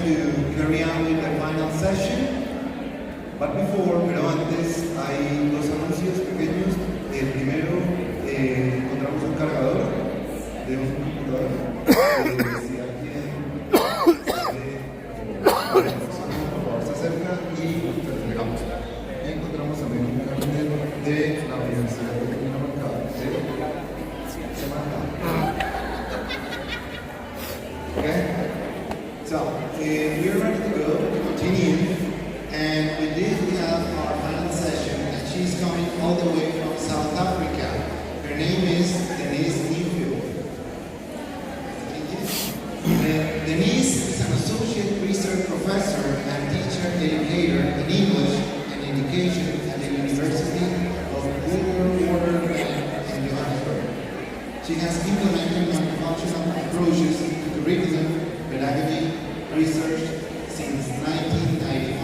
to carry on with the final session. But before, pero antes, hay dos anuncios pequeños. El primero, encontramos un cargador de un computador. Si alguien se acerca y lo entregamos. Y encontramos también un carnet de la Universidad de Okay? So, we are ready to go, to continue, and with this we have our final session, and she's coming all the way from South Africa. Her name is Denise Newfield. Denise is an associate research professor and teacher educator in English and education at the University of Water in Johannesburg. She has implemented multifunctional approaches to curriculum, pedagogy, research since 1995.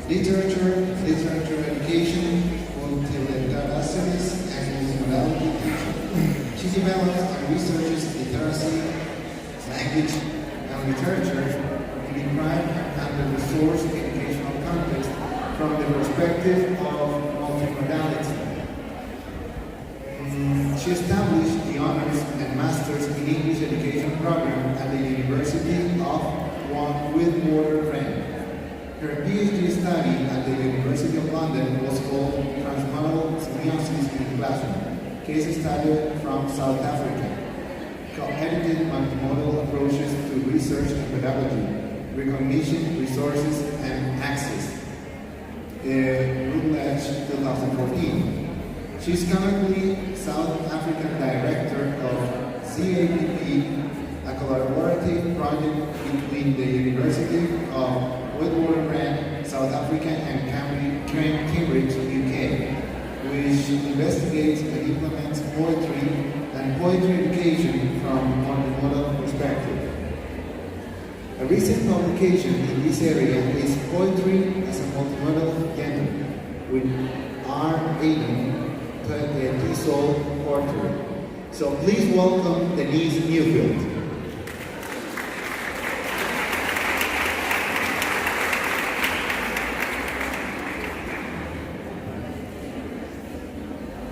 Literature education, multilateralism, and multimodality teaching. She develops and researches literacy, language, and literature in the crime and the resource educational context from the perspective of multimodality. She established the Honors and Masters in English Education program at the University of Witwatersrand. Her PhD study at the University of London was called Multimodal Semiosis in the Classroom, case study from South Africa, co-edited multimodal approaches to research and pedagogy, recognition, resources, and access, Routledge 2014. She is currently South African Director of CAPP, a collaborative project between the University of Witwatersrand, South Africa, and Cambridge, UK, which investigates and implements poetry and poetry education from a multimodal perspective. A recent publication in this area is Poetry as a Multimodal Genre, with R. Aiden, T-Soul Portrait. So please welcome Denise Newfield.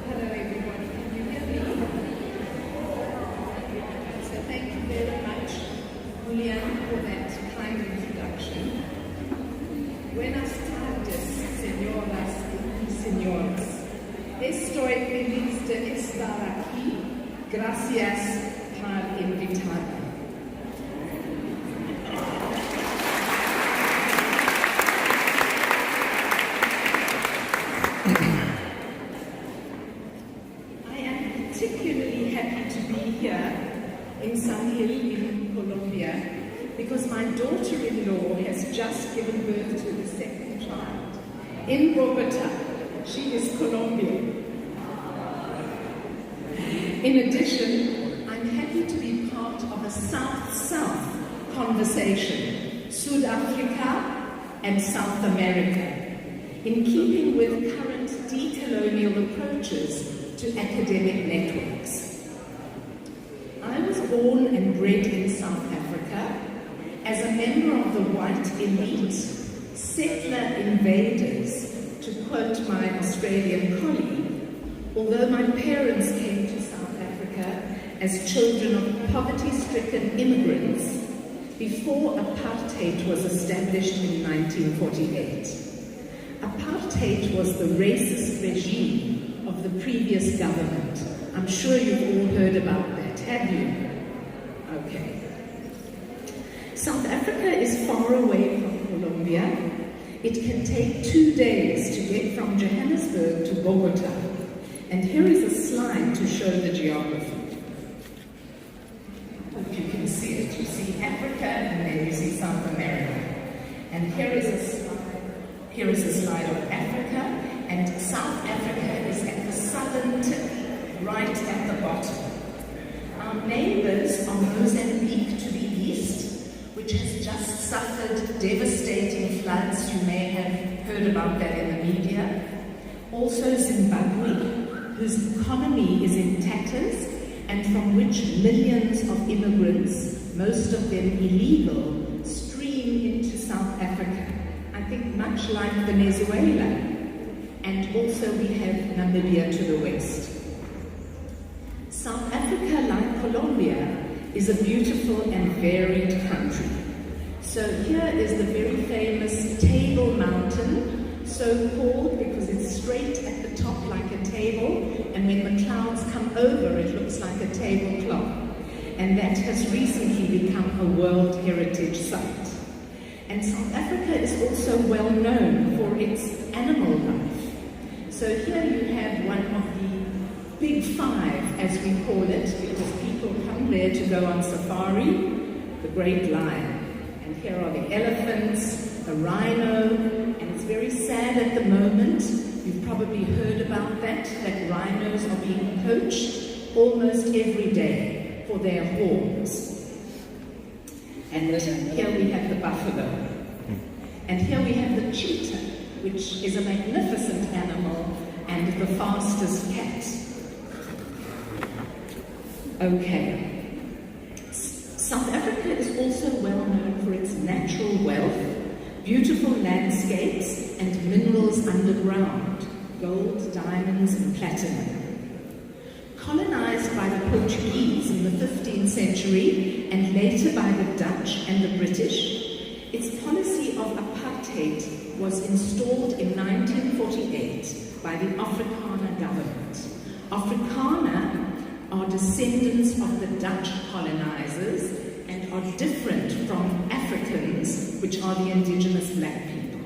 Hello everyone, can you hear me? So thank you very much, Julian, for that kind introduction. Buenas tardes, señoras y señores. Estoy feliz de estar aquí. Gracias por invitarme. I am particularly happy to be here in San Gil in Colombia because my daughter-in-law has just given birth to the second child in Bogota. She is Colombian. In addition, I'm happy to be part of a South-South conversation, South Africa and South America, in keeping with current decolonial approaches to academic networks. I was born and bred in South Africa as a member of the white elite, settler invaders, to quote my Australian colleague, although my parents came to South Africa as children of poverty-stricken immigrants before apartheid was established in 1948. Apartheid was the racist regime of the previous government. I'm sure you've all heard about that, have you? Okay. South Africa is far away from Colombia. It can take 2 days to get from Johannesburg to Bogota. And here is a slide to show the geography. Hope you can see it. You see Africa and then you see South America. And here is a slide of Africa, and South Africa is at the southern tip, right at the bottom. Our neighbors are Mozambique to the east, which has just suffered devastating floods. You may have heard about that in the media. Also Zimbabwe, whose economy is in tatters and from which millions of immigrants most of them illegal, stream into South Africa. I think much like Venezuela, and also we have Namibia to the west. South Africa, like Colombia, is a beautiful and varied country. So here is the very famous Table Mountain, so called because it's straight at the top like a table, and when the clouds come over it looks like a tablecloth. And that has recently become a World Heritage Site. And South Africa is also well known for its animal life. So here you have one of the Big Five, as we call it, because people come there to go on safari, the great lion. And here are the elephants, a rhino, and it's very sad at the moment. You've probably heard about that rhinos are being poached almost every day for their horns. And here we have the buffalo. And here we have the cheetah, which is a magnificent animal and the fastest cat. Okay. South Africa is also well known for its natural wealth, beautiful landscapes, and minerals underground, gold, diamonds, and platinum. Colonized by the Portuguese in the 15th century and later by the Dutch and the British, its policy of apartheid was installed in 1948 by the Afrikaner government. Afrikaner are descendants of the Dutch colonizers and are different from Africans, which are the indigenous black people.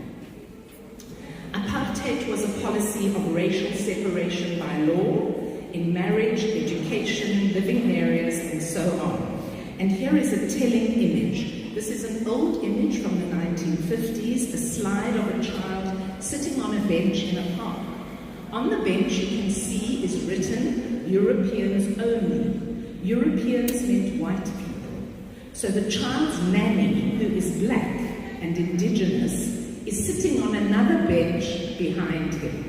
Apartheid was a policy of racial separation by law in marriage, education, living areas, and so on. And here is a telling image. This is an old image from the 1950s, a slide of a child sitting on a bench in a park. On the bench you can see is written, Europeans only. Europeans meant white people. So the child's nanny, who is black and indigenous, is sitting on another bench behind him.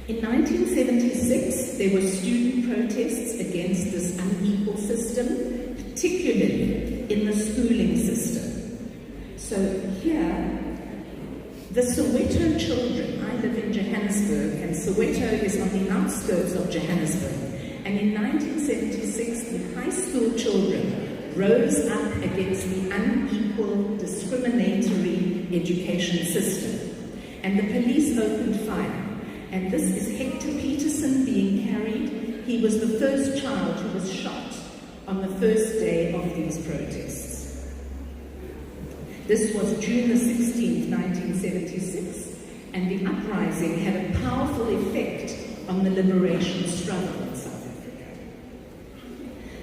In 1976, there were student protests against this unequal system, particularly in the schooling system. So here, the Soweto children, I live in Johannesburg, and Soweto is on the outskirts of Johannesburg. And in 1976, the high school children rose up against the unequal, discriminatory education system. And the police opened fire. And this is Hector Peterson being carried. He was the first child who was shot on the first day of these protests. This was June the 16th, 1976, and the uprising had a powerful effect on the liberation struggle in South Africa.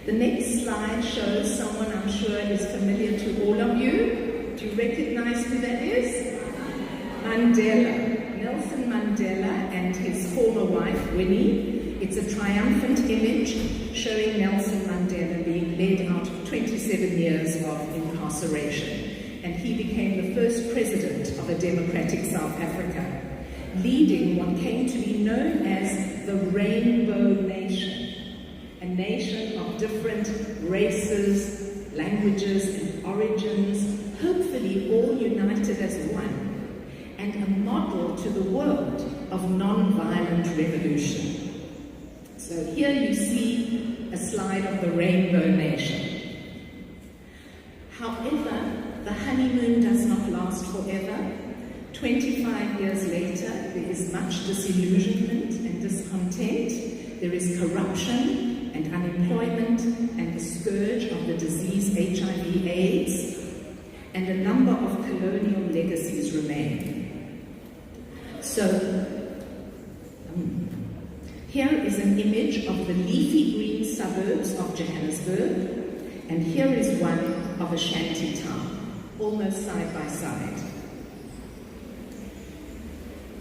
The next slide shows someone I'm sure is familiar to all of you. Do you recognize who that is? Mandela. Nelson Mandela and his former wife, Winnie. It's a triumphant image showing Nelson Mandela being led out of 27 years of incarceration. And he became the first president of a democratic South Africa, leading what came to be known as the Rainbow Nation, a nation of different races, languages, and origins, hopefully all united as one, and a model to the world of non-violent revolution. So here you see a slide of the Rainbow Nation. However, the honeymoon does not last forever. 25 years later, there is much disillusionment and discontent. There is corruption and unemployment and the scourge of the disease HIV/AIDS, and a number of colonial legacies remain. So, here is an image of the leafy green suburbs of Johannesburg, and here is one of a shanty town, almost side by side.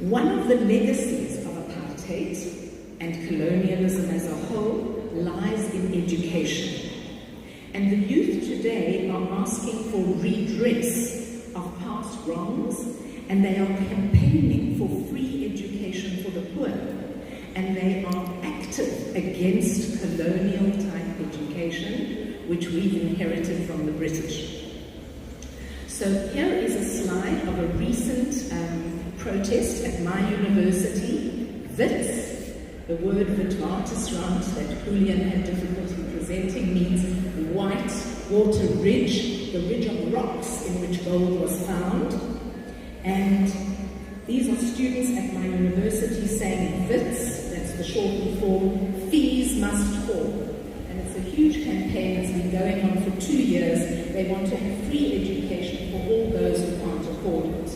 One of the legacies of apartheid and colonialism as a whole lies in education. And the youth today are asking for redress of past wrongs, and they are campaigning for free education for the poor. And they are active against colonial-type education, which we inherited from the British. So here is a slide of a recent protest at my university, WITS. The word Witwatersrand that Julian had difficulty presenting means white water ridge, the ridge of rocks in which gold was found. And these are students at my university saying WITS, that's the shortened form, fees must fall. And it's a huge campaign that's been going on for 2 years. They want to have free education for all those who can't afford it.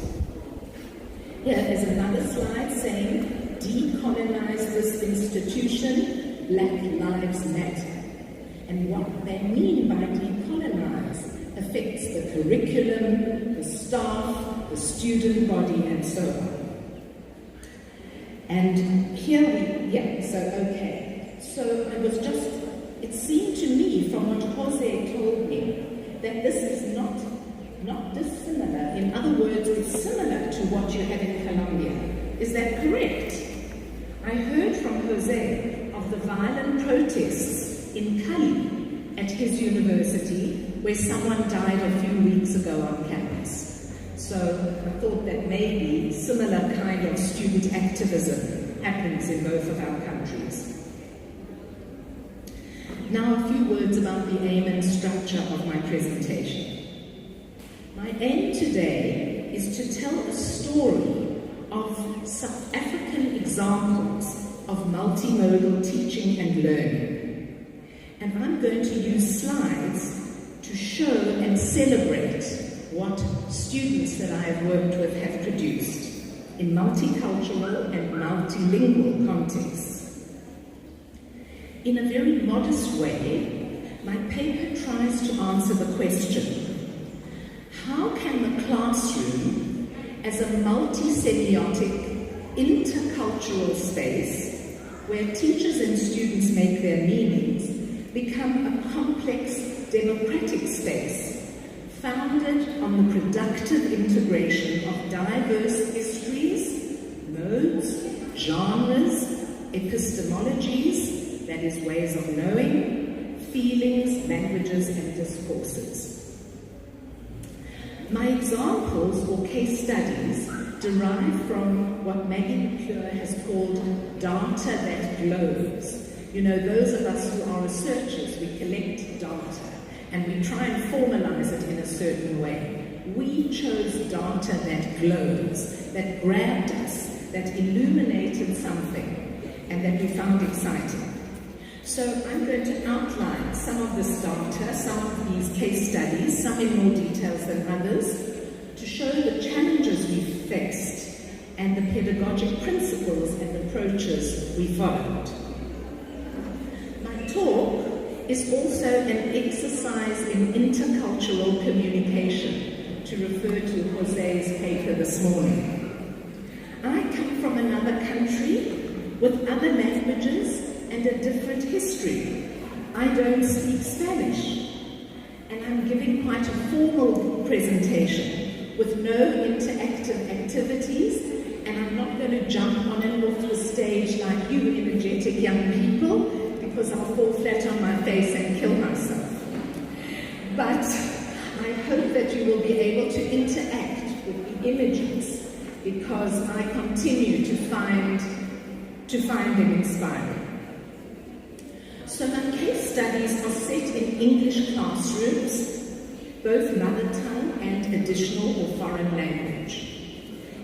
Here is another slide saying, decolonize this institution, Black Lives Matter. And what they mean by decolonize affects the curriculum, the staff, the student body, and so on. And here So it seemed to me from what Jose told me that this is not dissimilar. In other words, it's similar to what you have in Colombia. Is that correct? I heard from Jose of the violent protests in Cali at his university where someone died a few weeks ago on campus. So I thought that maybe similar kind of student activism happens in both of our countries. Now a few words about the aim and structure of my presentation. My aim today is to tell a story of South African examples of multimodal teaching and learning. And I'm going to use slides to show and celebrate what students that I have worked with have produced in multicultural and multilingual contexts. In a very modest way, my paper tries to answer the question, how can the classroom, as a multi-semiotic, intercultural space, where teachers and students make their meanings, become a complex, democratic space, founded on the productive integration of diverse histories, modes, genres, epistemologies, that is, ways of knowing, feelings, languages, and discourses. My examples or case studies derive from what Maggie McClure has called data that glows. You know, those of us who are researchers, we collect data and we try and formalize it in a certain way. We chose data that glows, that grabbed us, that illuminated something, and that we found exciting. So I'm going to outline some of this data, some of these case studies, some in more details than others, to show the challenges we faced and the pedagogic principles and approaches we followed. My talk is also an exercise in intercultural communication, to refer to Jose's paper this morning. I come from another country with other languages and a different history. I don't speak Spanish, and I'm giving quite a formal presentation with no interactive activities, and I'm not going to jump on and off the stage like you energetic young people, because I'll fall flat on my face and kill myself. But I hope that you will be able to interact with the images, because I continue to find them inspiring. So my case studies are set in English classrooms, both mother tongue and additional or foreign language.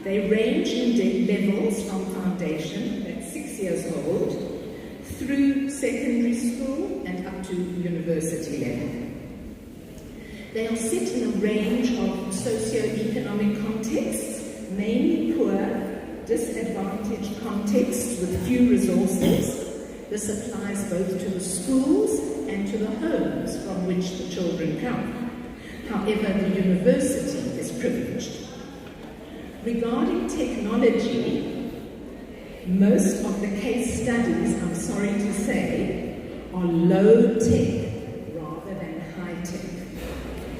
They range in levels from foundation, that's 6 years old, through secondary school and up to university level. They are set in a range of socio-economic contexts, mainly poor, disadvantaged contexts with few resources. This applies both to the schools and to the homes from which the children come. However, the university is privileged. Regarding technology, most of the case studies, I'm sorry to say, are low-tech rather than high-tech.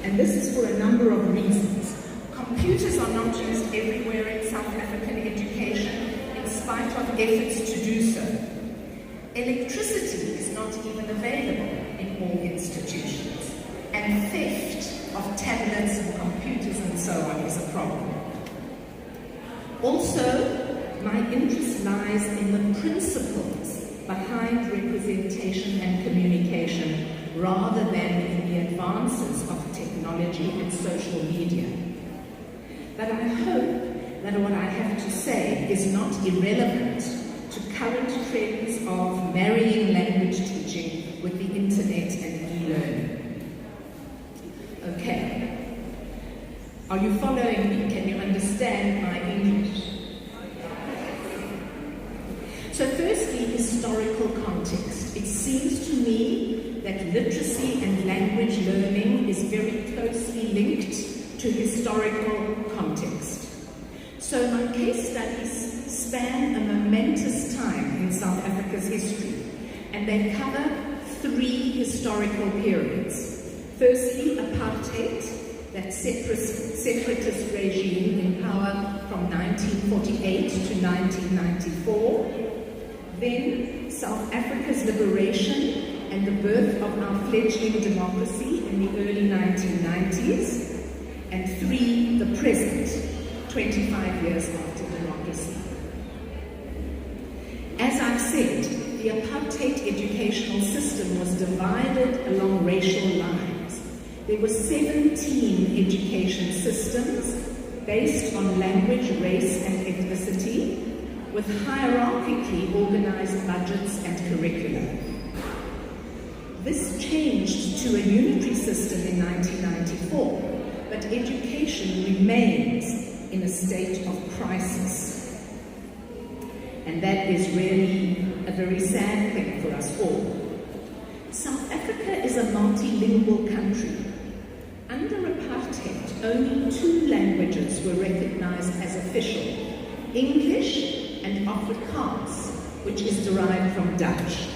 And this is for a number of reasons. Computers are not used everywhere in South African education, in spite of efforts to do so. Electricity is not even available in all institutions. And theft of tablets and computers and so on is a problem. Also, my interest lies in the principles behind representation and communication rather than in the advances of technology and social media. But I hope that what I have to say is not irrelevant to current trends of marrying language teaching with the internet and e-learning. Okay. Are you following me? Can you understand my English? So firstly, historical context. It seems to me that literacy and language learning is very closely linked to historical context. So my case studies span a momentous time in South Africa's history, and they cover 3 historical periods. Firstly, apartheid, that separatist regime in power from 1948 to 1994. Then, South Africa's liberation and the birth of our fledgling democracy in the early 1990s. And 3, the present, 25 years after democracy. As I've said, the apartheid educational system was divided along racial lines. There were 17 education systems based on language, race, and ethnicity, with hierarchically organized budgets and curricula. This changed to a unitary system in 1994, but education remains in a state of crisis. And that is really a very sad thing for us all. South Africa is a multilingual country. Under apartheid, only 2 languages were recognized as official: English and Afrikaans, which is derived from Dutch.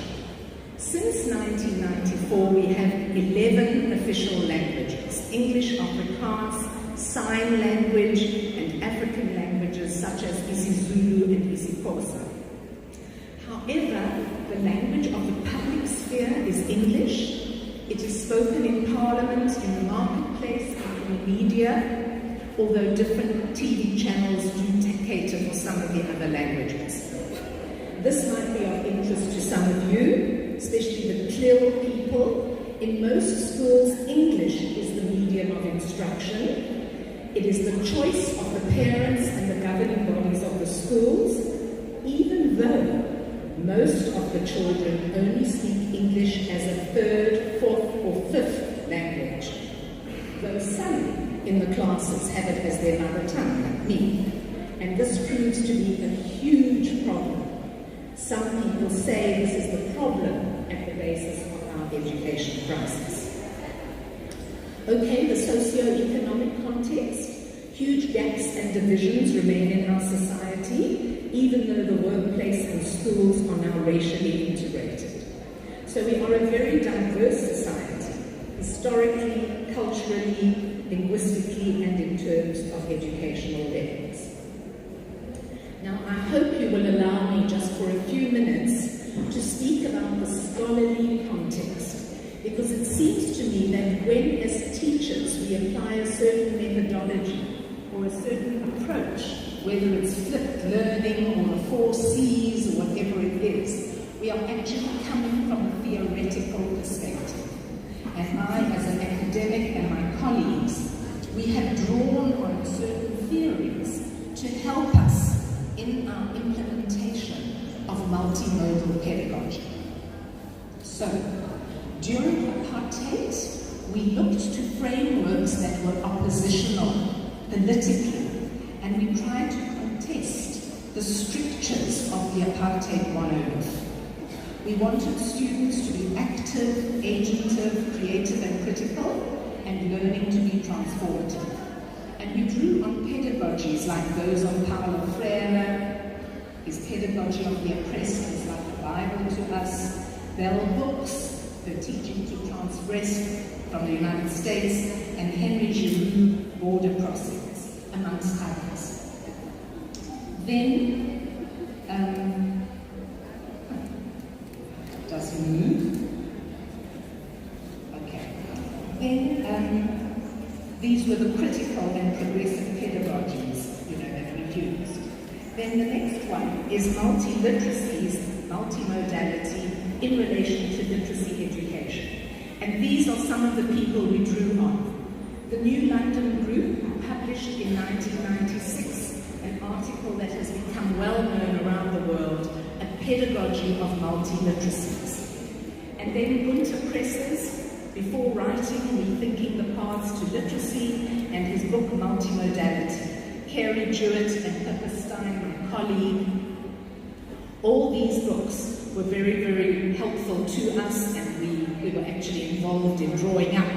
Since 1994, we have 11 official languages: English, Afrikaans, Sign Language, and African languages such as isiZulu and isiXhosa. However, the language of the public sphere is English. It is spoken in Parliament, in the marketplace, and in the media, although different TV channels do cater for some of the other languages. This might be of interest to some of you, especially the Klil people. In most schools, English is the medium of instruction. It is the choice of the parents and the governing bodies of the schools, even though most of the children only speak English as a 3rd, 4th, or 5th language, though some in the classes have it as their mother tongue, like me. And this proves to be a huge problem. Some people say this is the problem at the basis of our education crisis. Okay, the socio-economic context. Huge gaps and divisions remain in our society, even though the workplace and schools are now racially integrated. So we are a very diverse society, historically, culturally, linguistically, and in terms of educational levels. Now, I hope you will allow me just for a few minutes to speak about the scholarly context, because it seems to me that when, as teachers, we apply a certain methodology or a certain approach, whether it's flipped learning or the 4 C's or whatever it is, we are actually coming from a theoretical perspective. And I, as an academic, and my colleagues, we have drawn on certain theories to help us in our implementation of multimodal pedagogy. So, during apartheid, we looked to frameworks that were oppositional politically, and we tried to contest the strictures of the apartheid monolith. We wanted students to be active, agentive, creative, and critical, and learning to be transformative. And we drew on pedagogies like those of Paulo Freire, his Pedagogy of the Oppressed is like the Bible to us, Bell Hooks, her Teaching to Transgress from the United States, and Henry Giroux, Border Crossings, amongst others. Then, does he move? These were the critical and progressive pedagogies, that we've used. Then the next one is multiliteracies, multimodality in relation to literacy education. And these are some of the people we drew on. The New London Group published in 1996 an article that has become well known around the world, A Pedagogy of Multiliteracies. And then Gunter Presses, before writing Rethinking the Paths to Literacy, and his book Multimodality. Carrie Jewett and Pippa Stein, my colleague. All these books were very, very helpful to us, and we were actually involved in drawing up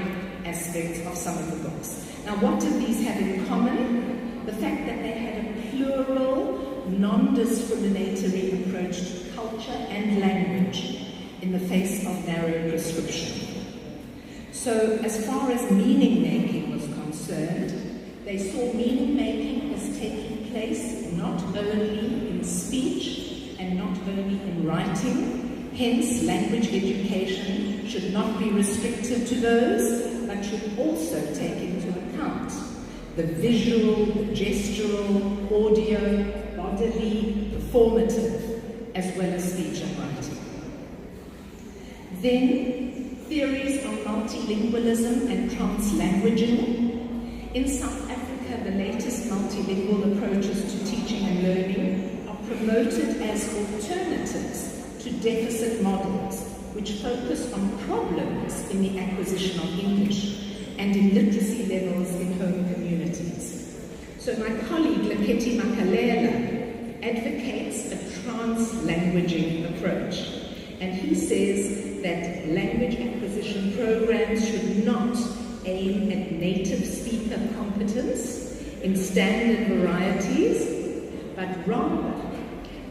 aspects of some of the books. Now, what did these have in common? The fact that they had a plural, non-discriminatory approach to culture and language in the face of narrow prescription. So, as far as meaning-making was concerned, they saw meaning-making as taking place not only in speech and not only in writing. Hence, language education should not be restricted to those, but should also take into account the visual, the gestural, audio, bodily, performative, as well as speech and writing. Then, theories on multilingualism and translanguaging. In South Africa, the latest multilingual approaches to teaching and learning are promoted as alternatives to deficit models, which focus on problems in the acquisition of English and in literacy levels in home communities. So my colleague Leketi Makalela advocates a translanguaging approach, and he says that language acquisition programs should not aim at native speaker competence in standard varieties, but rather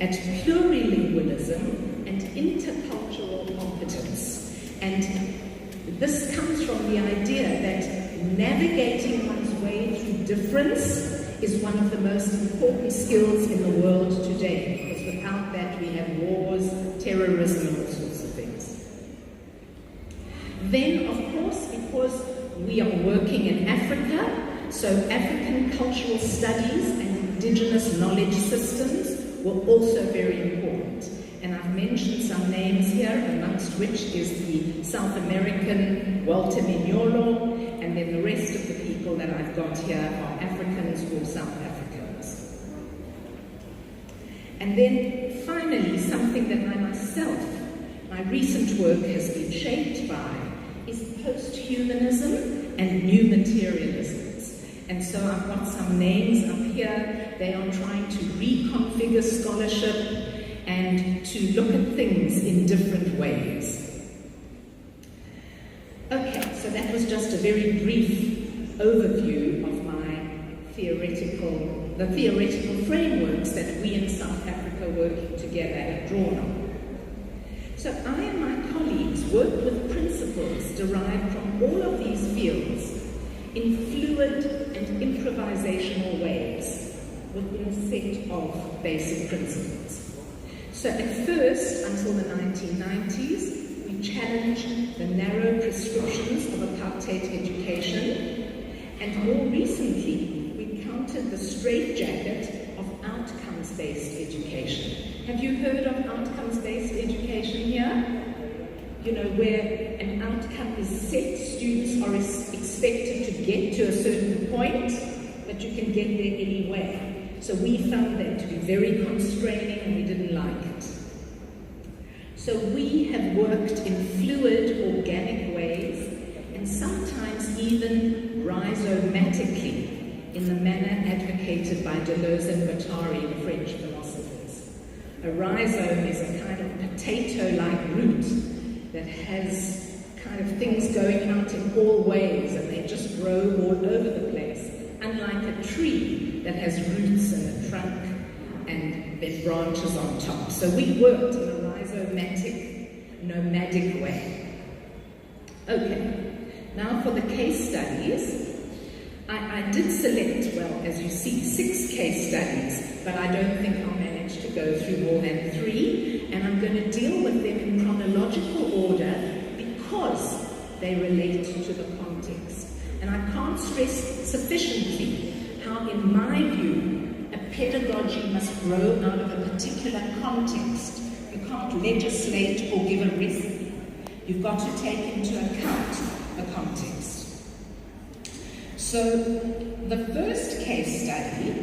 at plurilingualism and intercultural competence. And this comes from the idea that navigating one's way through difference is one of the most important skills in the world today, because without that we have wars, terrorism, and all sorts of things. Then, of course, because we are working in Africa, so African cultural studies and indigenous knowledge systems were also very important. And I've mentioned some names here, amongst which is the South American Walter Mignolo, and then the rest of the people that I've got here are Africans or South Africans. And then finally, something that I myself, my recent work has been shaped by, is post-humanism and new materialisms. And so I've got some names up here. They are trying to reconfigure scholarship and to look at things in different ways. Okay, so that was just a very brief overview of the theoretical frameworks that we in South Africa working together have drawn on. So I and my colleagues work with principles derived from all of these fields in fluid and improvisational ways within a set of basic principles. So at first, until the 1990s, we challenged the narrow prescriptions of apartheid education, and more recently, we countered the straitjacket of outcomes-based education. Have you heard of outcomes-based education here? You know, where an outcome is set, students are expected to get to a certain point, but you can get there anyway. So we found that to be very constraining, and we didn't like it. So we have worked in fluid, organic ways, and sometimes even rhizomatically, in the manner advocated by Deleuze and Guattari, the French philosophers. A rhizome is a kind of potato-like root that has kind of things going out in all ways, and they just grow all over the place, unlike a tree that has roots and a trunk and then branches on top. So we worked in a rhizomatic, nomadic way. Okay, now for the case studies. I did select, well, as you see, 6 case studies, but I don't think I'll manage to go through more than 3, and I'm going to deal with them in chronological order because they relate to the context. And I can't can't stress sufficiently how, in my view, a pedagogy must grow out of a particular context. You can't legislate or give a recipe. You've got to take into account the context. So, the first case study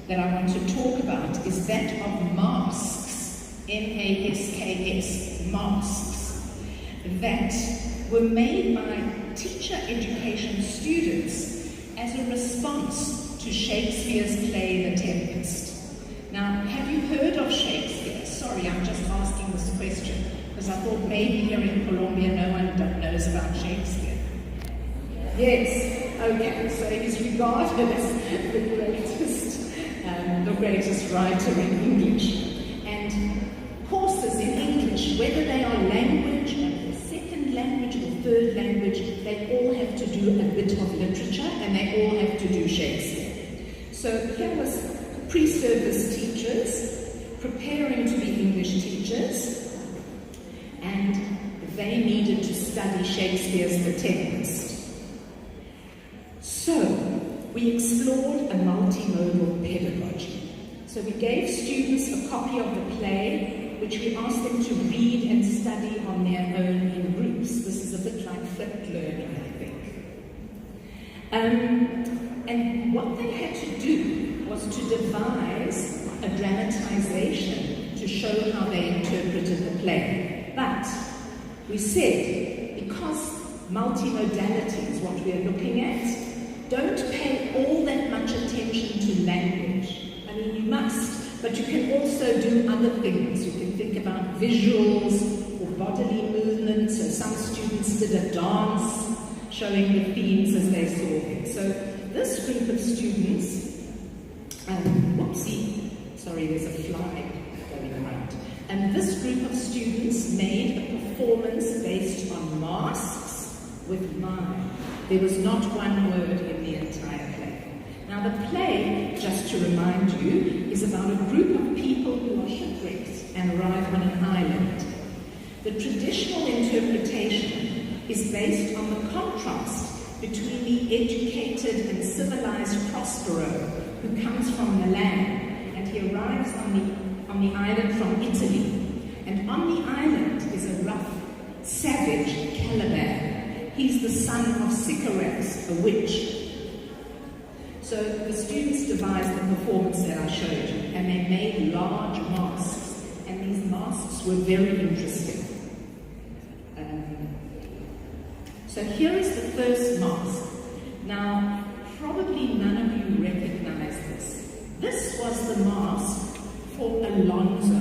that I want to talk about is that of masks, M-A-S-K-S, masks, that were made by teacher education students as a response to Shakespeare's play, The Tempest. Now, have you heard of Shakespeare? Sorry, I'm just asking this question, because I thought maybe here in Colombia no one knows about Shakespeare. Yes, okay, so he's regarded as the greatest writer in English. And courses in English, whether they are language and second language or third language, they all have to do a bit of literature and they all have to do Shakespeare. So here was pre-service teachers preparing to be English teachers, and they needed to study Shakespeare's The Tempest. So we explored a multimodal pedagogy. So we gave students a copy of the play, which we asked them to read and study on their own in groups. This is a bit like flipped learning, I think. And what they had to do was to devise a dramatization to show how they interpreted the play. But we said, because multimodality is what we are looking at, don't pay all that much attention to language. I mean, you must, but you can also do other things. You can think about visuals or bodily movements. So some students did a dance showing the themes as they saw it. So this group of students, sorry, there's a fly going around. And this group of students made a performance based on masks with mime. There was not one word in the entire play. Now the play, just to remind you, is about a group of people who are shipwrecked and arrive on an island. The traditional interpretation is based on the contrast between the educated and civilized Prospero, who comes from Milan, and he arrives on the island from Italy. And on the island is a rough, savage Caliban. He's the son of Sycorax, a witch. So the students devised the performance that I showed you, and they made large masks, and these masks were very interesting. So here is the first mask. Now, probably none of you recognize this. This was the mask for Alonso.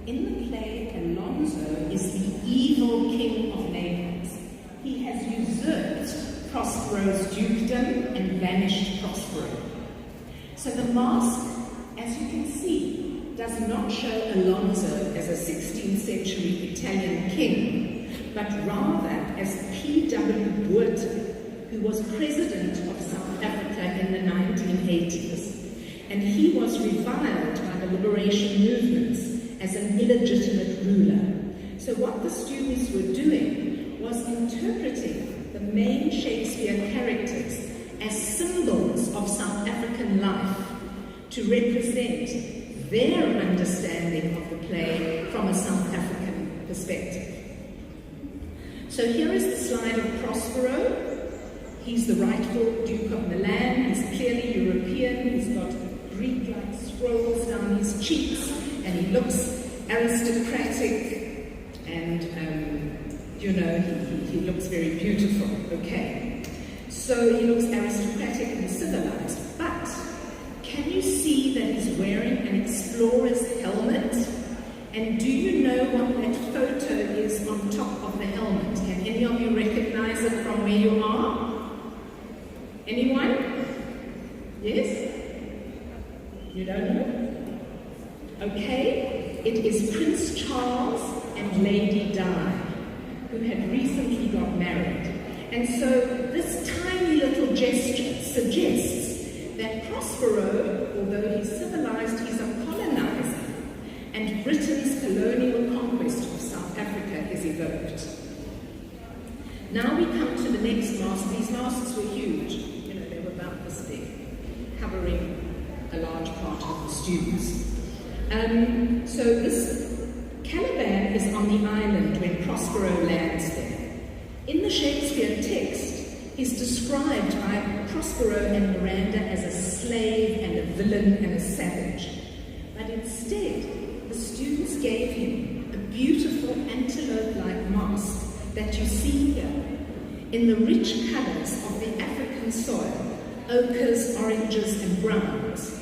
In the play, Alonso is the evil king of Naples. He has usurped Prospero's dukedom and banished Prospero. So the mask, as you can see, does not show Alonso as a 16th century Italian king, but rather as P.W. Botha, who was president of South Africa in the 1980s. And he was reviled by the liberation movements as an illegitimate ruler. So what the students were doing was interpreting the main Shakespeare characters as symbols of South African life to represent their understanding of the play from a South African perspective. So here is the slide of Prospero. He's the rightful Duke of Milan. He's clearly European. He's got Greek-like scrolls down his cheeks, and he looks aristocratic, and he looks very beautiful. Okay, so he looks aristocratic and civilized. But can you see that he's wearing an explorer's helmet? And do you know what that photo is on top of the helmet? Can any of you recognize it from where you are? Anyone? Yes? You don't know? Okay, it is Prince Charles and Lady Di, who had recently got married. And so this tiny little gesture suggests that Prospero, although he's civilized, he's a colonizer, and Britain's colonial conquest of South Africa is evoked. Now we come to the next mask. These masks were huge. students. So this Caliban is on the island when Prospero lands there. In the Shakespeare text, he's described by Prospero and Miranda as a slave and a villain and a savage. But instead, the students gave him a beautiful antelope-like mask that you see here in the rich colors of the African soil, ochres, oranges, and browns.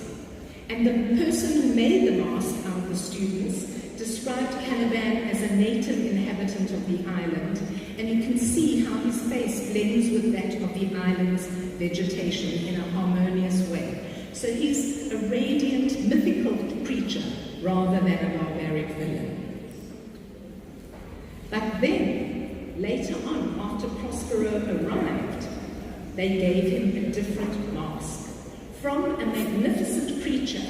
And the person who made the mask out of the students described Caliban as a native inhabitant of the island, and you can see how his face blends with that of the island's vegetation in a harmonious way. So he's a radiant, mythical creature rather than a barbaric villain. But then, later on, after Prospero arrived, they gave him a different mask. From a magnificent preacher,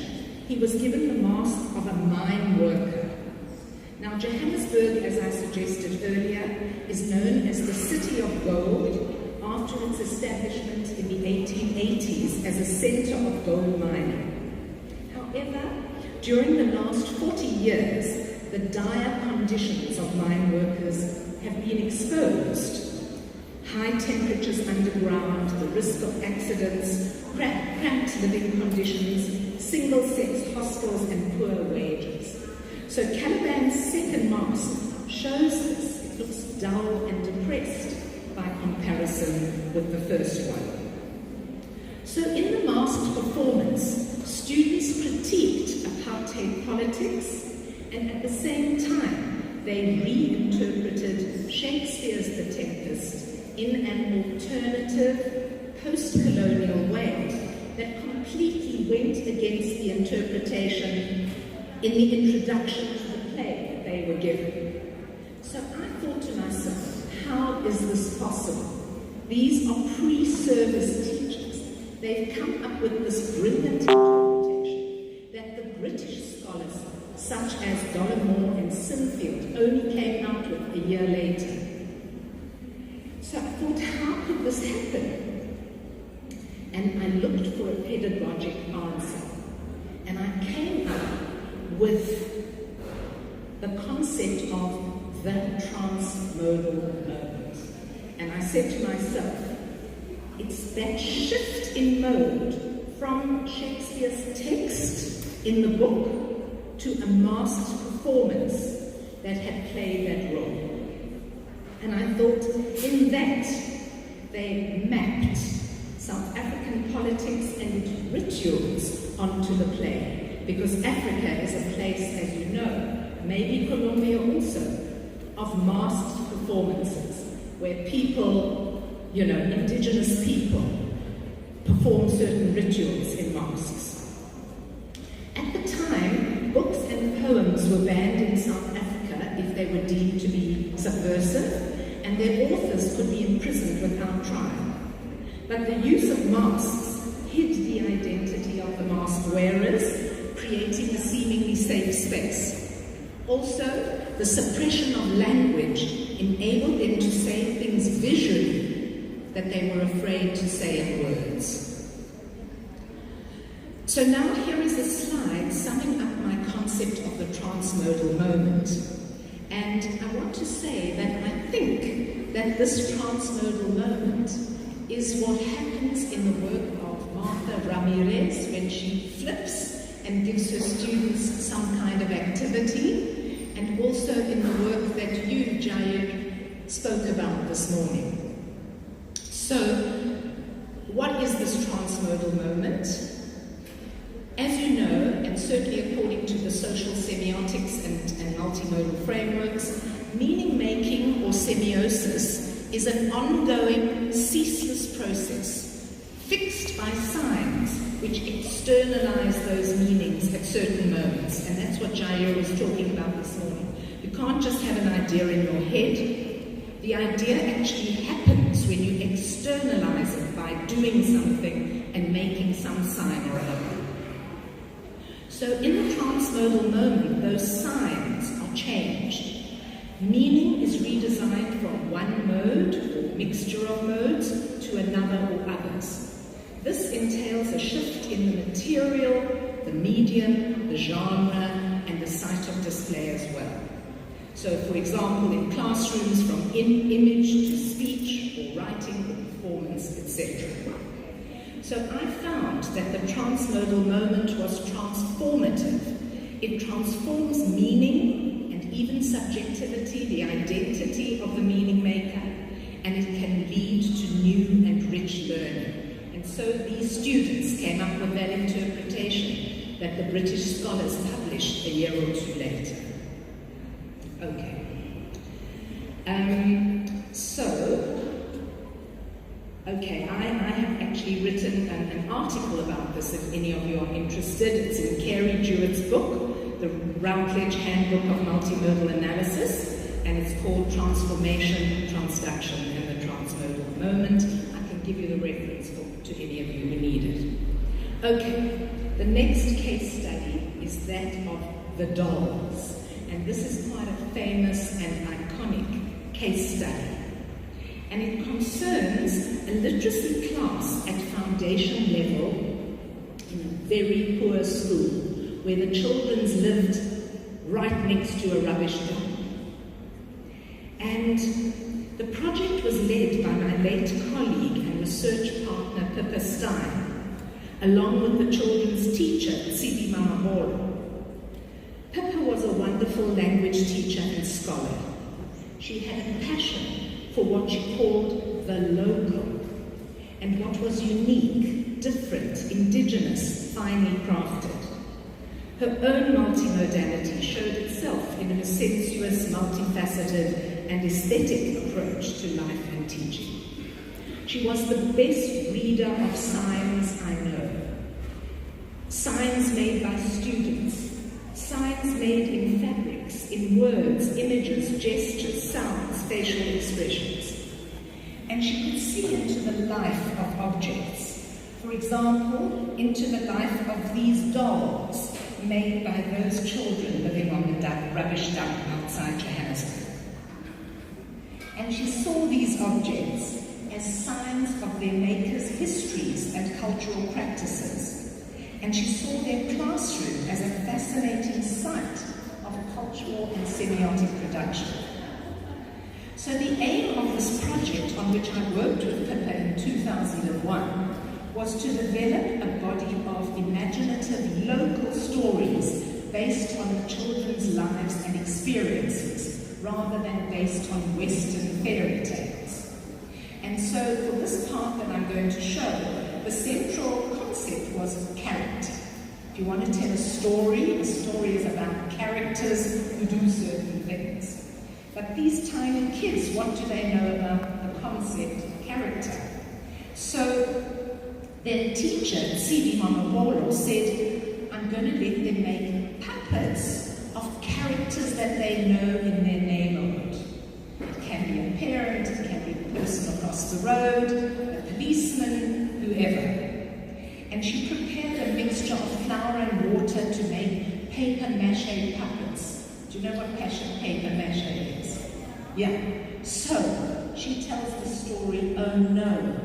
he was given the mask of a mine worker. Now, Johannesburg, as I suggested earlier, is known as the City of Gold after its establishment in the 1880s as a center of gold mining. However, during the last 40 years, the dire conditions of mine workers have been exposed. High temperatures underground, the risk of accidents, cramped living conditions, single-sex hostels, and poor wages. So Caliban's second mask shows this. It looks dull and depressed by comparison with the first one. So in the masked performance, students critiqued apartheid politics, and at the same time, they reinterpreted Shakespeare's The Tempest in an alternative, post-colonial way that completely went against the interpretation in the introduction to the play that they were given. So I thought to myself, how is this possible? These are pre-service teachers. They've come up with this brilliant interpretation that the British scholars, such as Dollimore and Sinfield, only came out with a year later. So I thought, how could this happen? And I looked for a pedagogic answer. And I came up with the concept of the transmodal moment. And I said to myself, it's that shift in mode from Shakespeare's text in the book to a masked performance that had played that role. And I thought, in that, they mapped South African politics and rituals onto the play. Because Africa is a place, as you know, maybe Colombia also, of masked performances, where people, indigenous people, perform certain rituals in masks. At the time, books and poems were banned in South Africa if they were deemed to be subversive, and their authors could be imprisoned without trial. But the use of masks hid the identity of the mask wearers, creating a seemingly safe space. Also, the suppression of language enabled them to say things visually that they were afraid to say in words. So now here is a slide summing up my concept of the transmodal moment. And I want to say that I think that this transmodal moment is what happens in the work of Martha Ramirez when she flips and gives her students some kind of activity, and also in the work that you, Jair, spoke about this morning. So, what is this transmodal moment? As you know, and certainly according to the social semiotics and multimodal frameworks, meaning-making or semiosis is an ongoing, ceaseless process, fixed by signs which externalize those meanings at certain moments. And that's what Jair was talking about this morning. You can't just have an idea in your head. The idea actually happens when you externalize it by doing something and making some sign or other. So in the transmodal moment, those signs are changed. Meaning is redesigned from one mode or mixture of modes to another or others. This entails a shift in the material, the medium, the genre, and the site of display as well. So, for example, in classrooms, from image to speech, or writing, or performance, etc. So I found that the transmodal moment was transformative. It transforms meaning and even subjectivity, the identity of the meaning maker, and it can lead to new and rich learning. And so these students came up with that interpretation that the British scholars published a year or two later. Okay. I have actually written an article about this if any of you are interested. It's in Carey Jewett's book, The Routledge Handbook of Multimodal Analysis, and it's called Transformation, Transduction, and the Transmodal Moment. I can give you the reference to any of you who need it. Okay, the next case study is that of the dolls, and this is quite a famous and iconic case study. And it concerns a literacy class at foundation level in a very poor school where the children lived right next to a rubbish dump. And the project was led by my late colleague and research partner Pippa Stein, along with the children's teacher, Tsibi Mamabolo. Pippa was a wonderful language teacher and scholar. She had a passion for what she called the local, and what was unique, different, indigenous, finely crafted. Her own multimodality showed itself in her sensuous, multifaceted, and aesthetic approach to life and teaching. She was the best reader of signs I know. Signs made by students, signs made in fabrics, in words, images, gestures, sounds, facial expressions. And she could see into the life of objects. For example, into the life of these dolls made by those children living on the rubbish dump outside Johannesburg. And she saw these objects as signs of their makers' histories and cultural practices. And she saw their classroom as a fascinating site of cultural and semiotic production. So the aim of this project, on which I worked with Pippa in 2001, was to develop a body of imaginative local stories based on the children's lives and experiences, rather than based on Western fairy tales. And so for this part that I'm going to show, the central concept was character. If you want to tell a story is about characters who do certain things. But these tiny kids, what do they know about the concept of character? So their teacher, Tsibi Mamabolo, said, I'm going to let them make puppets of characters that they know in their neighborhood. It can be a parent, it can be the person across the road, a policeman, whoever. And she prepared a mixture of flour and water to make paper mache puppets. Do you know what paper mache is? Yeah. So she tells the story, oh no,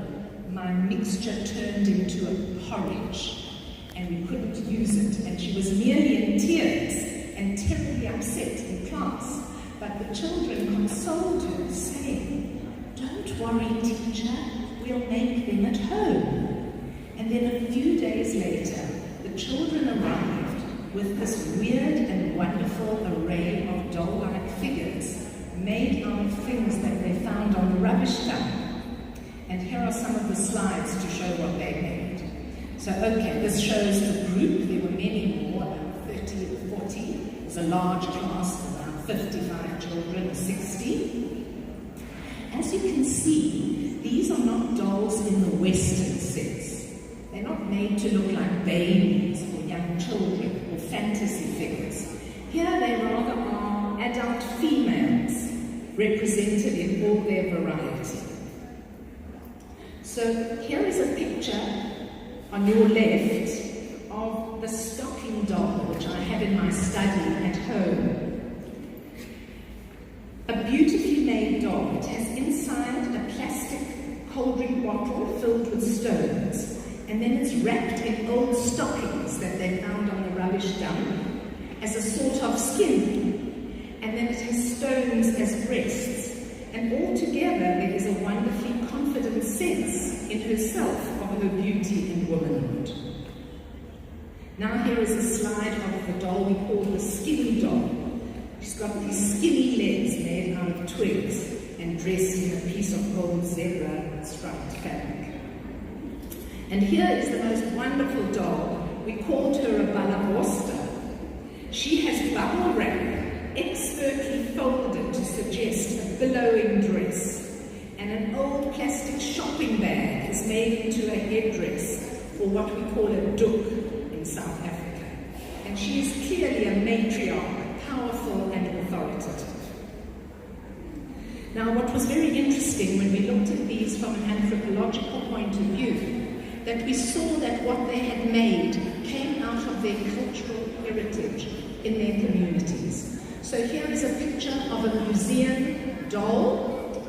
my mixture turned into a porridge and we couldn't use it. And she was nearly in tears and terribly upset in class. But the children consoled her, saying, don't worry, teacher, we'll make them at home. And then a few days later, the children arrived with this weird and wonderful array of doll-like figures made out of things that they found on the rubbish dump. And here are some of the slides to show what they made. So, okay, this shows the group. There were many more, about 30 or 40. It was a large class of about 55 children, or 60. As you can see, these are not dolls in the Western sense. They're not made to look like babies or young children or fantasy figures. Here they rather are adult females represented in all their variety. So here is a picture on your left of the stocking doll, which I have in my study at home. A beautifully made doll. It has inside a plastic cold drink bottle filled with stones. and then it's wrapped in old stockings that they found on the rubbish dump as a sort of skin, and then it has stones as breasts, and altogether there is a wonderfully confident sense in herself of her beauty and womanhood. Now here is a slide of the doll we call the skinny doll. She's got these skinny legs made out of twigs and dressed in a piece of gold zebra striped fabric. And here is the most wonderful doll. We called her a balabosta. She has bubble wrap expertly folded to suggest a billowing dress, and an old plastic shopping bag is made into a headdress, or what we call a doek in South Africa. And she is clearly a matriarch, powerful and authoritative. Now, what was very interesting when we looked at these from an anthropological point of view, that we saw that what they had made came out of their cultural heritage in their communities. So here is a picture of a museum doll,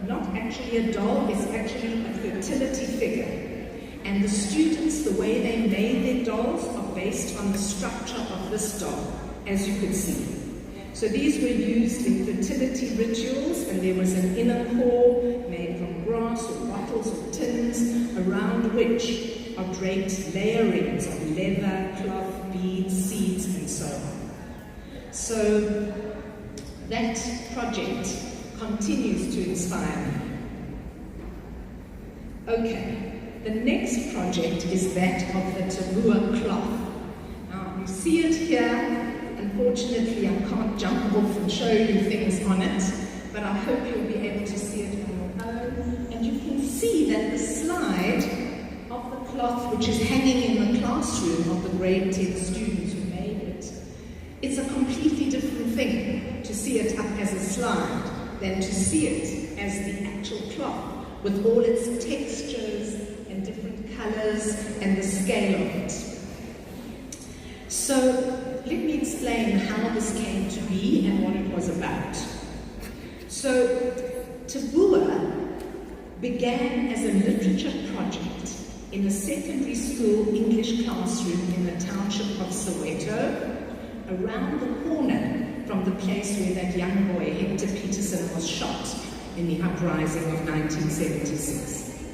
not actually a doll, it's actually a fertility figure. And the students, the way they made their dolls are based on the structure of this doll, as you could see. So these were used in fertility rituals, and there was an inner core made from grass or bottles or tins, around which are draped layerings of leather, cloth, beads, seeds, and so on. So that project continues to inspire me. Okay, the next project is that of the tabua cloth. Now you see it here. Unfortunately, I can't jump off and show you things on it, but I hope you'll be able to see it on your own. And you can see that the slide of the cloth, which is hanging in the classroom of the grade 10 students who made it, it's a completely different thing to see it up as a slide than to see it as the actual cloth with all its textures and different colors and the scale of it. So let me explain how this came to be and what it was about. So Tabua began as a literature project in a secondary school English classroom in the township of Soweto, around the corner from the place where that young boy, Hector Peterson, was shot in the uprising of 1976.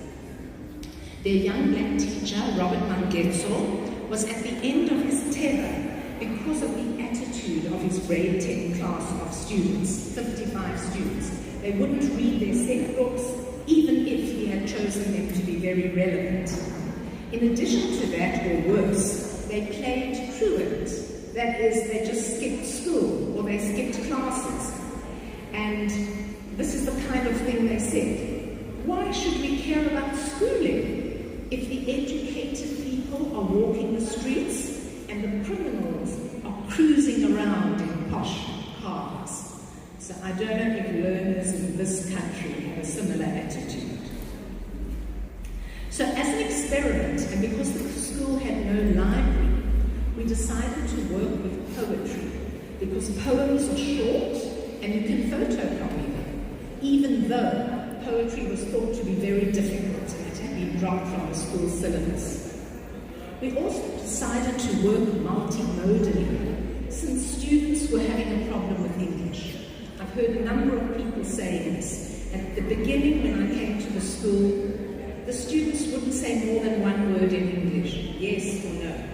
Their young black teacher, Robert Mangetso, was at the end of his tether because of the attitude of his grade 10 class of students, 55 students. They wouldn't read their set books, even if he had chosen them to be very relevant. In addition to that, or worse, they played truant. That is, they just skipped school, or they skipped classes. And this is the kind of thing they said. Why should we care about schooling if the educated people are walking the streets and the criminals are cruising around in posh cars? So I don't know if learners in this country have a similar attitude. So as an experiment, and because the school had no library, we decided to work with poetry, because poems are short and you can photocopy them, even though poetry was thought to be very difficult and it had been dropped from the school syllabus. We also decided to work multimodally, since students were having a problem with English. I've heard a number of people say this. At the beginning, when I came to the school, the students wouldn't say more than one word in English, yes or no.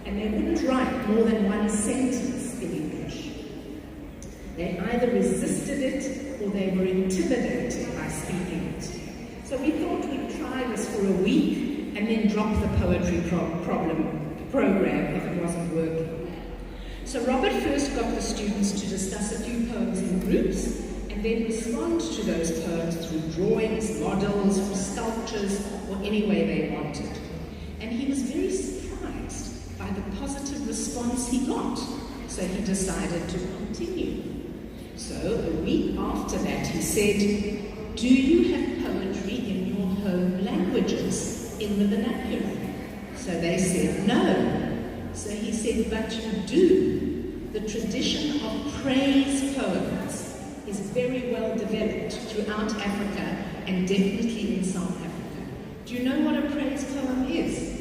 And they wouldn't write more than one sentence in English. They either resisted it or they were intimidated by speaking it. So we thought we'd try this for a week and then drop the poetry program if it wasn't working. So Robert first got the students to discuss a few poems in groups and then respond to those poems through drawings, models, sculptures, or any way they wanted. And he was very surprised by the positive response he got, so he decided to continue. So a week after that he said, "Do you have poetry in your home languages, in the vernacular?" So they said, "No." So he said, "But you do. The tradition of praise poems is very well developed throughout Africa and definitely in South Africa. Do you know what a praise poem is?"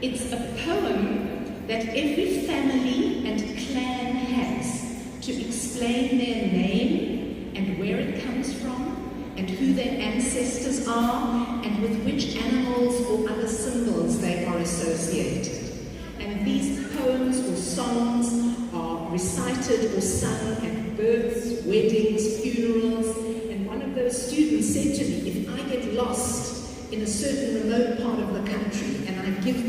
It's a poem that every family and clan has to explain their name and where it comes from and who their ancestors are and with which animals or other symbols they are associated. And these poems or songs are recited or sung at births, weddings, funerals. And one of those students said to me, if I get lost in a certain remote part of the country and I give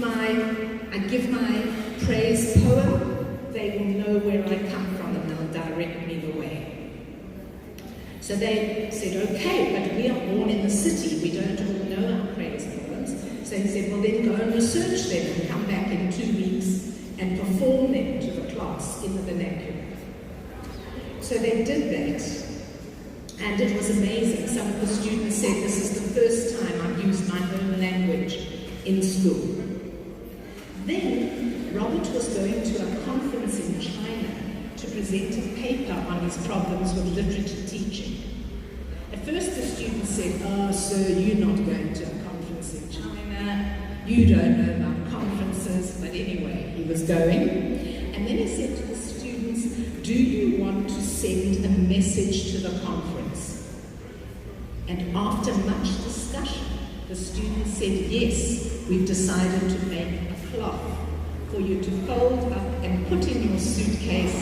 my praise poem, they will know where I come from and they'll direct me the way. So they said, okay, but we are born in the city, we don't all know our praise poems. So he said, well then go and research them and come back in 2 weeks and perform them to the class in the vernacular. So they did that, and it was amazing. Some of the students said, this is the first time I've used my own language in school. Then Robert was going to a conference in China to present a paper on his problems with literature teaching. At first the students said, oh sir, you're not going to a conference in China, you don't know about conferences, but anyway, he was going. And then he said to the students, do you want to send a message to the conference? And after much discussion, the students said, yes, we've decided to make a cloth for you to fold up and put in your suitcase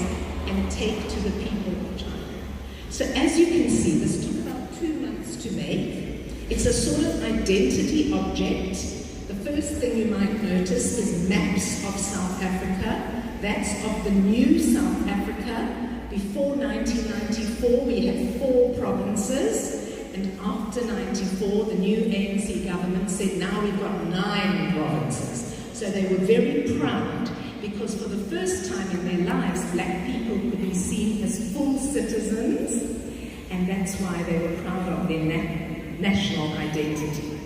and take to the people of China. So as you can see, this took about 2 months to make. It's a sort of identity object. The first thing you might notice is maps of South Africa. That's of the new South Africa. Before 1994, we had 4 provinces. And after 94, the new ANC government said, now we've got 9 provinces. So they were very proud because for the first time in their lives, black people could be seen as full citizens, and that's why they were proud of their national identity.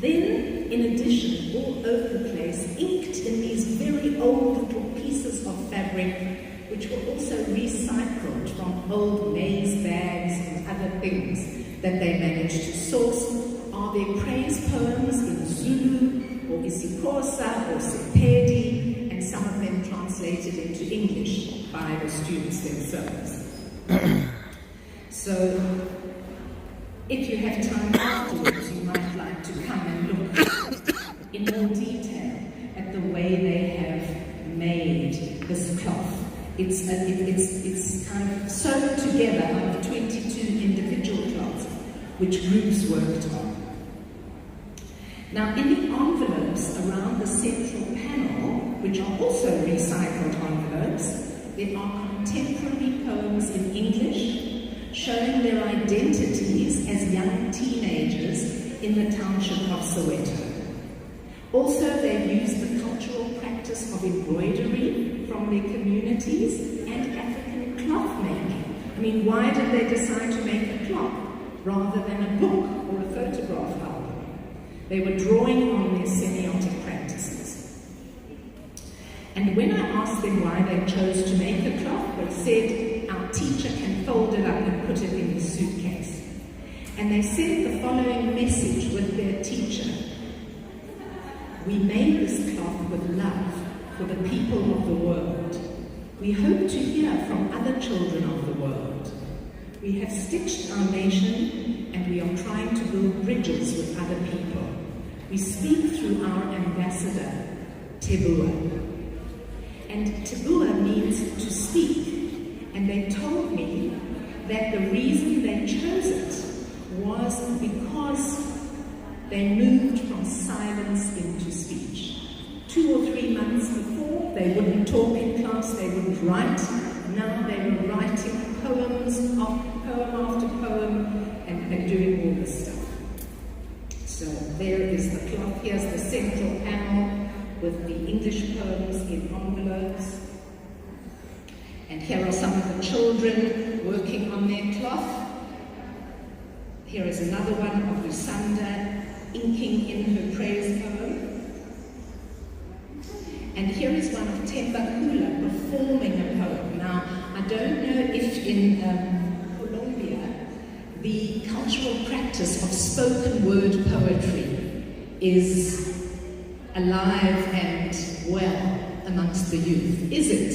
Then, in addition, all over the place, inked in these very old little pieces of fabric, which were also recycled from old maize bags and other things that they managed to source, are their praise poems in Zulu, or isiXhosa, or Sepedi, and some of them translated into English by the students themselves. So, if you have time afterwards, you might like to come and look in more detail at the way they have made this cloth. It's kind of sewn together out of 22 individual cloths, which groups worked on. Now, in the envelopes around the central panel, which are also recycled envelopes, there are contemporary poems in English showing their identities as young teenagers in the township of Soweto. Also, they've used the cultural practice of embroidery from their communities and African cloth making. I mean, why did they decide to make a cloth rather than a book or a photograph album? They were drawing on their semiotic practices. And when I asked them why they chose to make a cloth, they said, our teacher can fold it up and put it in his suitcase. And they said the following message with their teacher: we made this cloth with love for the people of the world. We hope to hear from other children of the world. We have stitched our nation and we are trying to build bridges with other people. We speak through our ambassador, Tebua. And Tebua means to speak. And they told me that the reason they chose it was because they moved from silence into speech. 2 or 3 months before, they wouldn't talk in class, they wouldn't write. Now they were writing poems, poem after poem, and doing all this stuff. So there is the cloth. Here's the central panel with the English poems in envelopes. And here are some of the children working on their cloth. Here is another one of Lusanda inking in her praise poem. And here is one of Tembakula performing a poem. Now, I don't know if in Colombia the cultural practice of spoken word poetry is alive and well amongst the youth, is it?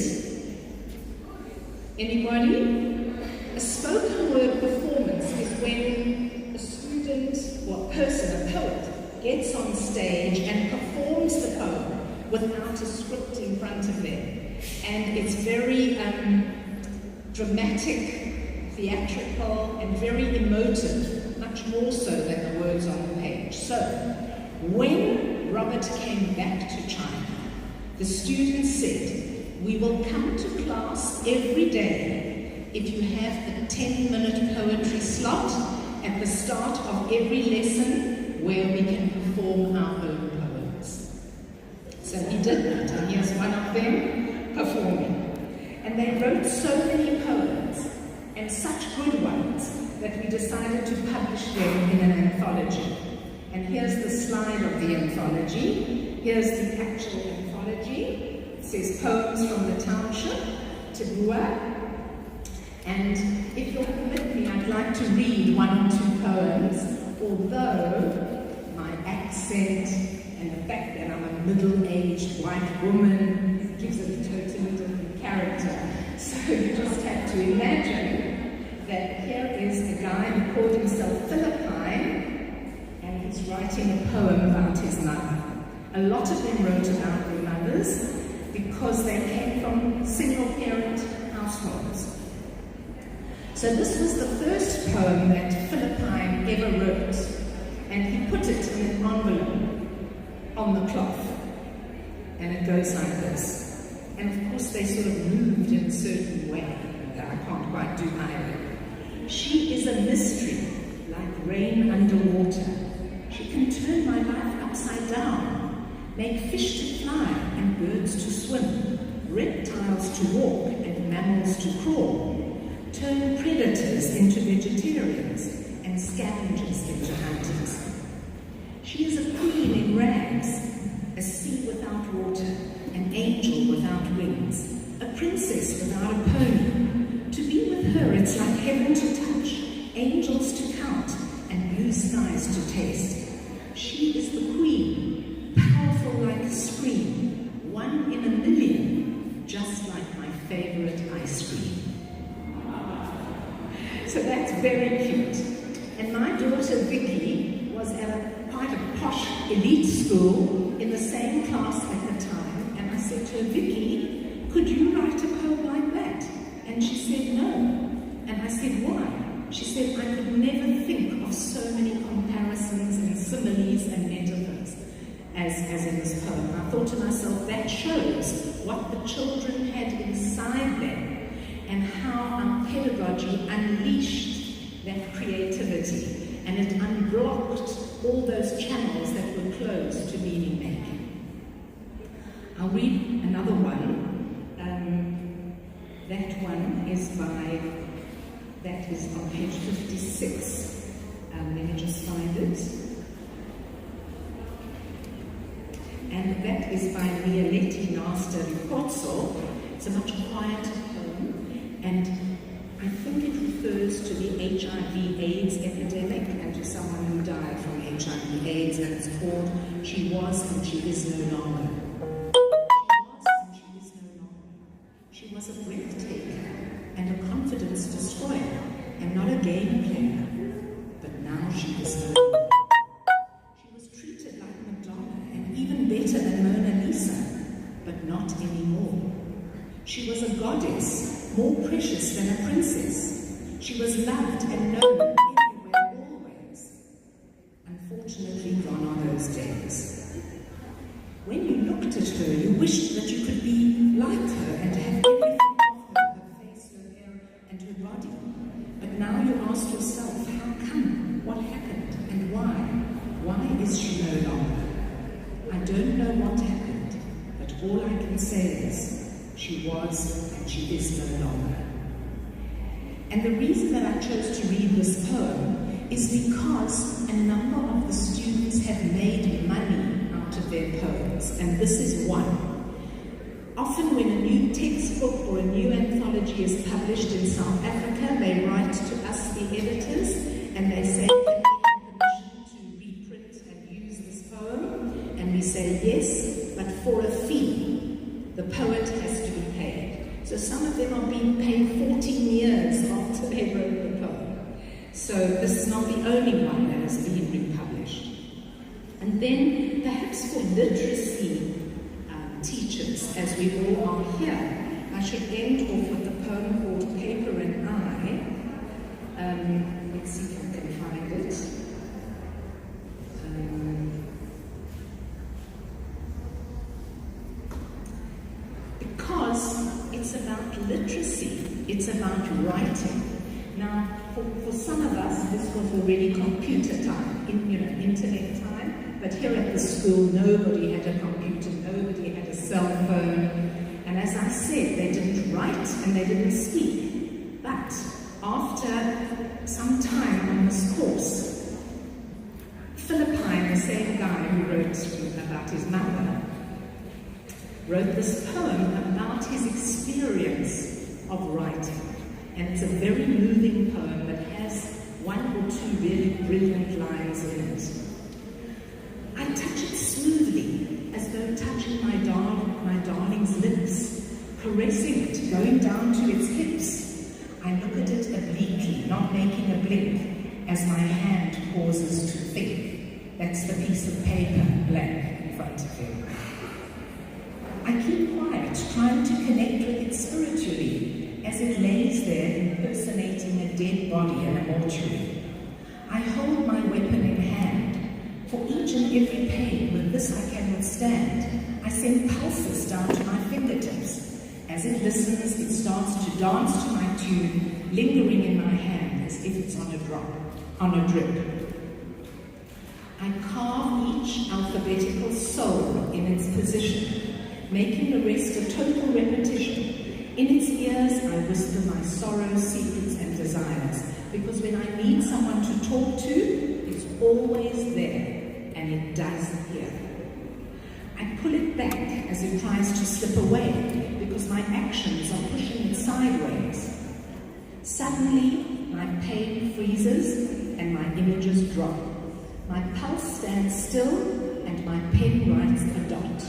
Anybody? A spoken word performance is when a student or a person, a poet, gets on stage and performs the poem without a script in front of them. And it's very dramatic, theatrical, and very emotive, much more so than the words on the page. So, when Robert came back to China, the students said, "We will come to class every day if you have a 10-minute poetry slot at the start of every lesson where we can perform our own poems." So he did that, and here's one of them performing. And they wrote so many poems, and such good ones, that we decided to publish them in an anthology. And here's the slide of the anthology. Here's the actual anthology. It says Poems from the Township, Tabua. And if you'll permit me, I'd like to read one or two poems, although my accent and the fact that I'm a middle-aged white woman gives it a totally different character. So you just have to imagine that here is a guy who called himself Philippine, and he's writing a poem about his mother. A lot of them wrote about their mothers because they came from single-parent households. So this was the first poem that Philippine ever wrote, and he put it in an envelope on the cloth, and it goes like this. And of course they sort of moved in a certain way that I can't quite do either. "She is a mystery, like rain underwater. She can turn my life upside down, make fish to fly and birds to swim, reptiles to walk and mammals to crawl, turn predators into vegetarians and scavengers into hunters. She is a queen in rags, a sea without water, an angel without wings, a princess without a pony. To be with her, it's like heaven to touch, angels to count, and blue skies to taste. She is the queen, powerful like a scream, one in a million, just like my favorite ice cream." So that's very cute. And my daughter Vicky was at quite a posh elite school in the same class at the time. And I said to her, "Vicky, could you write a poem like that?" And she said, "No." And I said, "Why?" She said, "I could never think of so many comparisons and similes and metaphors as in this poem." I thought to myself, that shows what the children had inside them and how our pedagogy unleashed that creativity, and it unblocked all those channels that were closed to meaning making. I'll read another one. That one is on page 56. Let me just find it. And that is by Mieletti Nasta Ricozzo. It's a much quieter poem, and I think it refers to the HIV/AIDS epidemic and to someone who died from HIV/AIDS, and it's called "She Was and She Is No Longer." She was a breathtaker and a confidence destroyer, and not a game player. But now she is no longer. She was treated like Madonna, and even better than Mona Lisa, but not anymore. She was a goddess, more precious than a princess. She was loved and known everywhere, always. Unfortunately, gone are those days. When you looked at her, you wished that you could be like her and have everything of her, her face, her hair, and her body. But now you ask yourself, how come? What happened? And why? Why is she no longer? I don't know what happened, but all I can say is, she was and she is no longer. And the reason that I chose to read this poem is because a number of the students have made money out of their poems, and this is one. Often when a new textbook or a new anthology is published in South Africa, they write to us, the editors, and they say, "Can we have permission to reprint and use this poem?" And we say yes, but for a fee. The poet has to be paid. So some of them are being paid 14 years after they wrote the poem. So this is not the only one that has been republished. And then perhaps for literacy teachers, as we all are here, I should end off with a poem called Paper and I. Let's see if I can find it. Because it's about literacy, it's about writing. Now, for some of us, this was already computer time, internet time, but here at the school, nobody had a computer, nobody had a cell phone, and as I said, they didn't write and they didn't speak. But after some time on this course, Philippine, the same guy who wrote about his mother, wrote this poem about his experience of writing. And it's a very moving poem that has one or two really brilliant lines in it. I touch it smoothly, as though touching my darling's lips, caressing it, going down to its hips. I look at it obliquely, not making a blink, as my hand pauses to think. That's the piece of paper, blank, in front of him. I keep quiet, trying to connect with it spiritually, as it lays there impersonating a dead body in a mortuary. I hold my weapon in hand. For each and every pain, with this I can withstand. I send pulses down to my fingertips. As it listens, it starts to dance to my tune, lingering in my hand as if it's on a drip. I carve each alphabetical soul in its position, making the rest a total repetition. In its ears, I whisper my sorrows, secrets, and desires, because when I need someone to talk to, it's always there, and it does hear. I pull it back as it tries to slip away, because my actions are pushing it sideways. Suddenly, my pain freezes, and my images drop. My pulse stands still, and my pen writes a dot.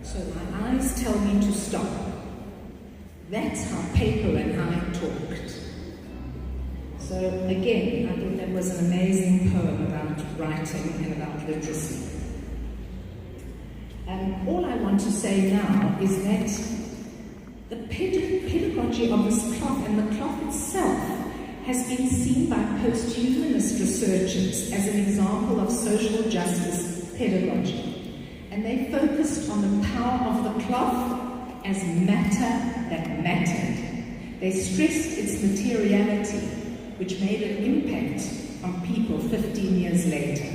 So my eyes tell me to stop. That's how Paper and I talked. So again, I thought that was an amazing poem about writing and about literacy. And all I want to say now is that the pedagogy of this cloth and the cloth itself has been seen by post-humanist researchers as an example of social justice pedagogy. And they focused on the power of the cloth as matter that mattered. They stressed its materiality, which made an impact on people 15 years later.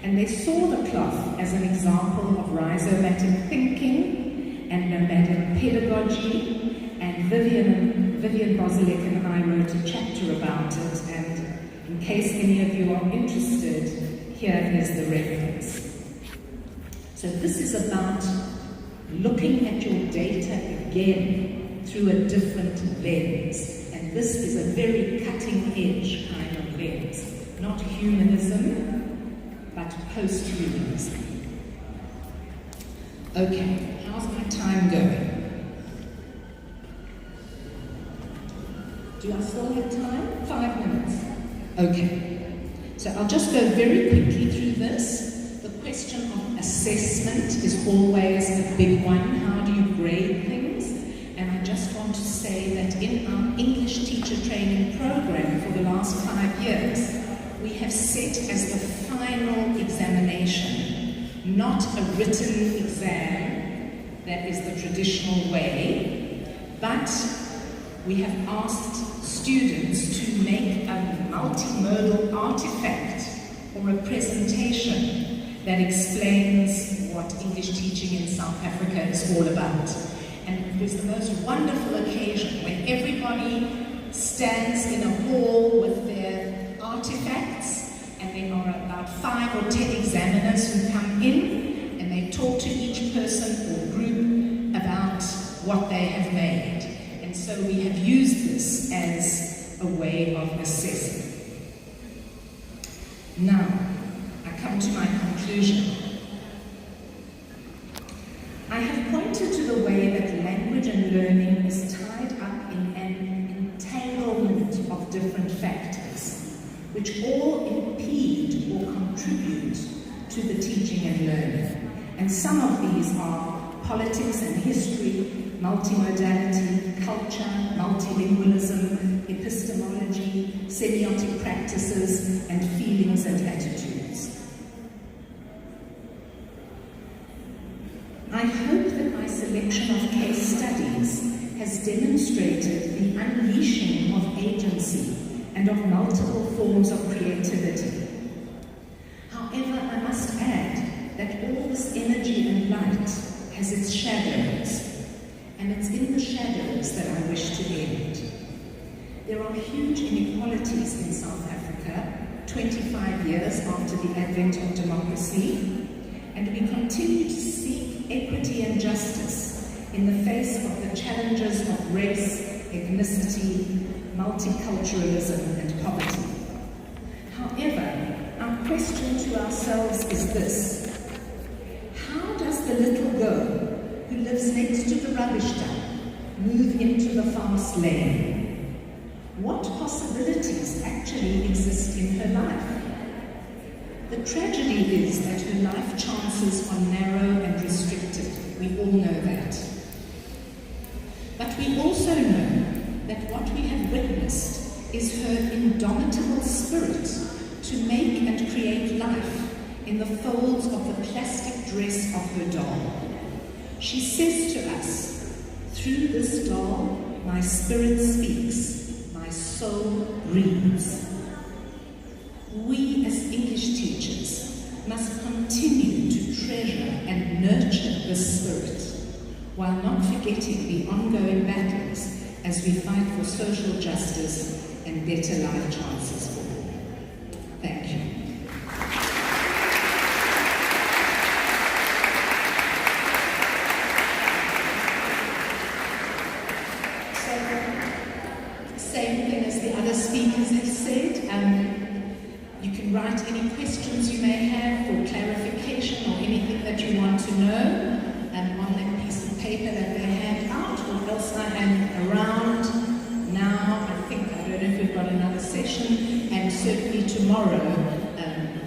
And they saw the cloth as an example of rhizomatic thinking and nomadic pedagogy, and Vivian Bozilek and I wrote a chapter about it, and in case any of you are interested, here is the reference. So this is about looking at your data again through a different lens. And this is a very cutting-edge kind of lens. Not humanism, but post-humanism. Okay, how's my time going? Do I still have time? 5 minutes. Okay. So I'll just go very quickly through this. The question of assessment is always a big one. How do you grade things? And I just want to say that in our English teacher training program for the last 5 years, we have set as the final examination, not a written exam, that is the traditional way, but we have asked students to make a multimodal artifact or a presentation that explains what English teaching in South Africa is all about. And it was the most wonderful occasion when everybody stands in a hall with their artifacts, and there are about 5 or 10 examiners who come in, and they talk to each person or group about what they have made. And so we have used this as a way of assessing. Now, I come to my conclusion. which all impede or contribute to the teaching and learning. And some of these are politics and history, multimodality, culture, multilingualism, epistemology, semiotic practices, and feelings and attitudes. I hope that my selection of case studies has demonstrated the unleashing of agency and of multiple forms of creativity. However, I must add that all this energy and light has its shadows, and it's in the shadows that I wish to end. There are huge inequalities in South Africa, 25 years after the advent of democracy, and we continue to seek equity and justice in the face of the challenges of race, ethnicity, multiculturalism, and poverty. However, our question to ourselves is this: how does the little girl who lives next to the rubbish dump move into the fast lane? What possibilities actually exist in her life? The tragedy is that her life chances are narrow and restricted. We all know that. But we also know that what we have witnessed is her indomitable spirit to make and create life in the folds of the plastic dress of her doll. She says to us, "Through this doll, my spirit speaks, my soul breathes." We as English teachers must continue to treasure and nurture this spirit, while not forgetting the ongoing battles as we fight for social justice and better life chances for all. Thank you. Same thing as the other speakers have said. You can write any questions you may have for clarification or anything that you want to know on that piece of paper that they hand out, or else I am around now. I don't know if we've got another session, and certainly tomorrow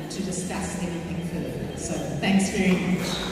to discuss anything further. So thanks very much.